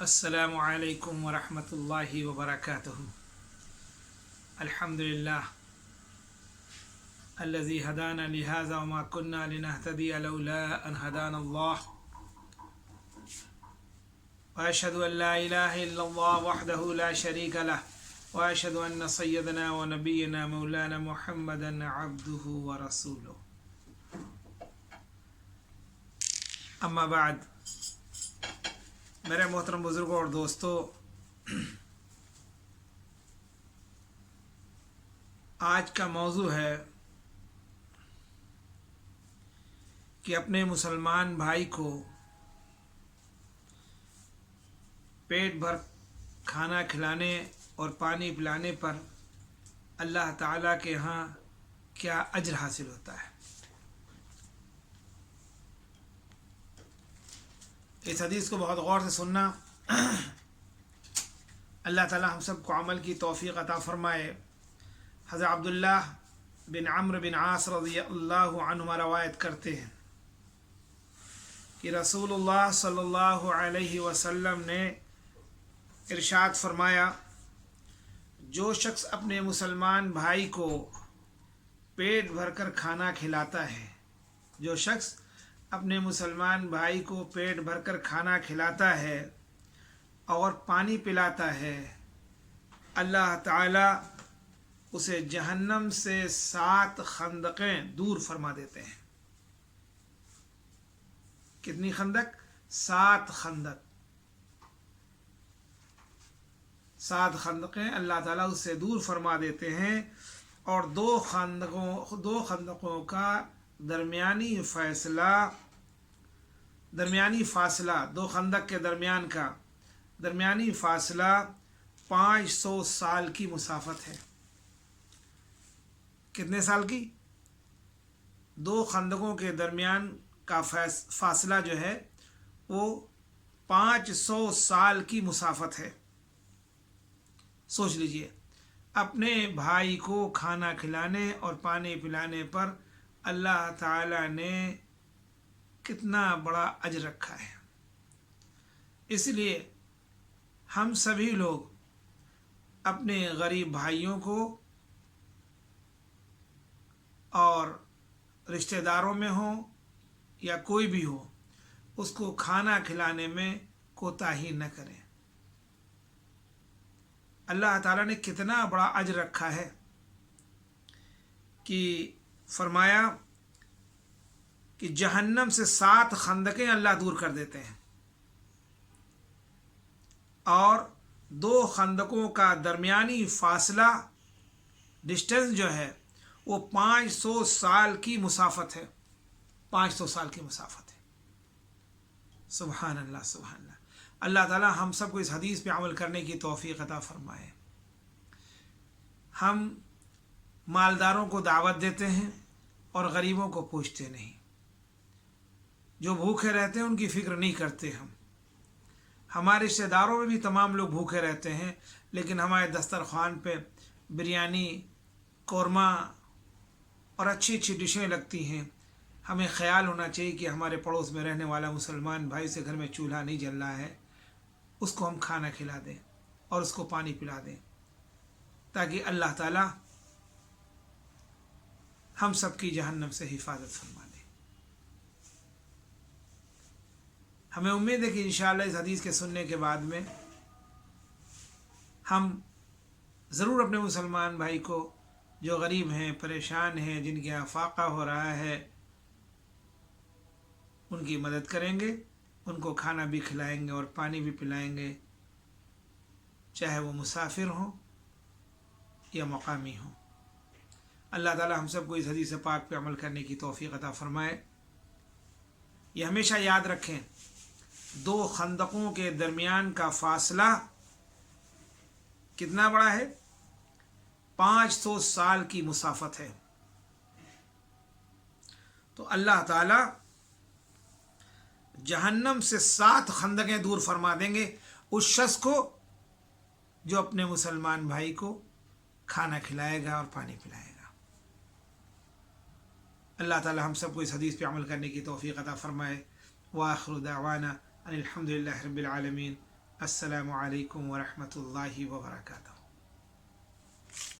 السلام علیکم ورحمۃ اللہ وبرکاتہ۔ الحمد للہ الذي هدانا لهذا وما كنا لنهتدي لولا ان هدانا الله واشهد ان لا اله الا الله وحده لا شريك له واشهد ان سيدنا ونبينا مولانا محمدا عبده ورسوله اما بعد، میرے محترم بزرگوں اور دوستوں، آج کا موضوع ہے کہ اپنے مسلمان بھائی کو پیٹ بھر کھانا کھلانے اور پانی پلانے پر اللہ تعالیٰ کے ہاں کیا اجر حاصل ہوتا ہے۔ اس حدیث کو بہت غور سے سننا، اللہ تعالیٰ ہم سب کو عمل کی توفیق عطا فرمائے۔ حضرت عبداللہ بن عمرو بن عاص رضی اللہ عنہما روایت کرتے ہیں کہ رسول اللہ صلی اللہ علیہ وسلم نے ارشاد فرمایا، جو شخص اپنے مسلمان بھائی کو پیٹ بھر کر کھانا کھلاتا ہے، جو شخص اپنے مسلمان بھائی کو پیٹ بھر کر کھانا کھلاتا ہے اور پانی پلاتا ہے، اللہ تعالیٰ اسے جہنم سے 7 خندقیں دور فرما دیتے ہیں۔ کتنی خندق؟ 7 خندق، 7 خندقیں اللہ تعالیٰ اس سے دور فرما دیتے ہیں، اور 2 خندقوں کا درمیانی فاصلہ 2 خندق کے درمیان کا درمیانی فاصلہ 500 سال کی مسافت ہے۔ کتنے سال کی؟ 2 خندقوں کے درمیان کا فاصلہ جو ہے وہ 500 سال کی مسافت ہے۔ سوچ لیجئے، اپنے بھائی کو کھانا کھلانے اور پانی پلانے پر اللہ تعالی نے کتنا بڑا اجر رکھا ہے۔ اس لیے ہم سبھی لوگ اپنے غریب بھائیوں کو اور رشتہ داروں میں ہوں یا کوئی بھی ہو، اس کو کھانا کھلانے میں کوتاہی نہ کریں۔ اللہ تعالیٰ نے کتنا بڑا اجر رکھا ہے کہ فرمایا کہ جہنم سے 7 خندقیں اللہ دور کر دیتے ہیں، اور 2 خندقوں کا درمیانی فاصلہ ڈسٹینس جو ہے وہ 500 سال کی مسافت ہے۔ 500 سال کی مسافت ہے۔ سبحان اللہ، سبحان اللہ۔ اللہ تعالیٰ ہم سب کو اس حدیث پہ عمل کرنے کی توفیق عطا فرمائے۔ ہم مالداروں کو دعوت دیتے ہیں اور غریبوں کو پوچھتے نہیں، جو بھوکے رہتے ہیں ان کی فکر نہیں کرتے۔ ہمارے رشتہ داروں میں بھی تمام لوگ بھوکے رہتے ہیں، لیکن ہمارے دسترخوان پہ بریانی، قورمہ اور اچھی اچھی ڈشیں لگتی ہیں۔ ہمیں خیال ہونا چاہیے کہ ہمارے پڑوس میں رہنے والا مسلمان بھائی سے گھر میں چولہا نہیں جل رہا ہے، اس کو ہم کھانا کھلا دیں اور اس کو پانی پلا دیں، تاکہ اللہ تعالیٰ ہم سب کی جہنم سے حفاظت فرما دے۔ ہمیں امید ہے کہ انشاءاللہ اس حدیث کے سننے کے بعد میں ہم ضرور اپنے مسلمان بھائی کو، جو غریب ہیں، پریشان ہیں، جن کے یہاں فاقہ ہو رہا ہے، ان کی مدد کریں گے، ان کو کھانا بھی کھلائیں گے اور پانی بھی پلائیں گے، چاہے وہ مسافر ہوں یا مقامی ہوں۔ اللہ تعالی ہم سب کو اس حدیث پاک پہ عمل کرنے کی توفیق عطا فرمائے۔ یہ ہمیشہ یاد رکھیں، 2 خندقوں کے درمیان کا فاصلہ کتنا بڑا ہے؟ 500 سال کی مسافت ہے۔ تو اللہ تعالی جہنم سے 7 خندقیں دور فرما دیں گے اس شخص کو جو اپنے مسلمان بھائی کو کھانا کھلائے گا اور پانی پلائے گا۔ اللہ تعالی ہم سب کو اس حدیث پہ عمل کرنے کی توفیق عطا فرمائے۔ وآخر دعوانا ان الحمد للہ رب العالمین۔ السلام علیکم ورحمۃ اللہ وبرکاتہ.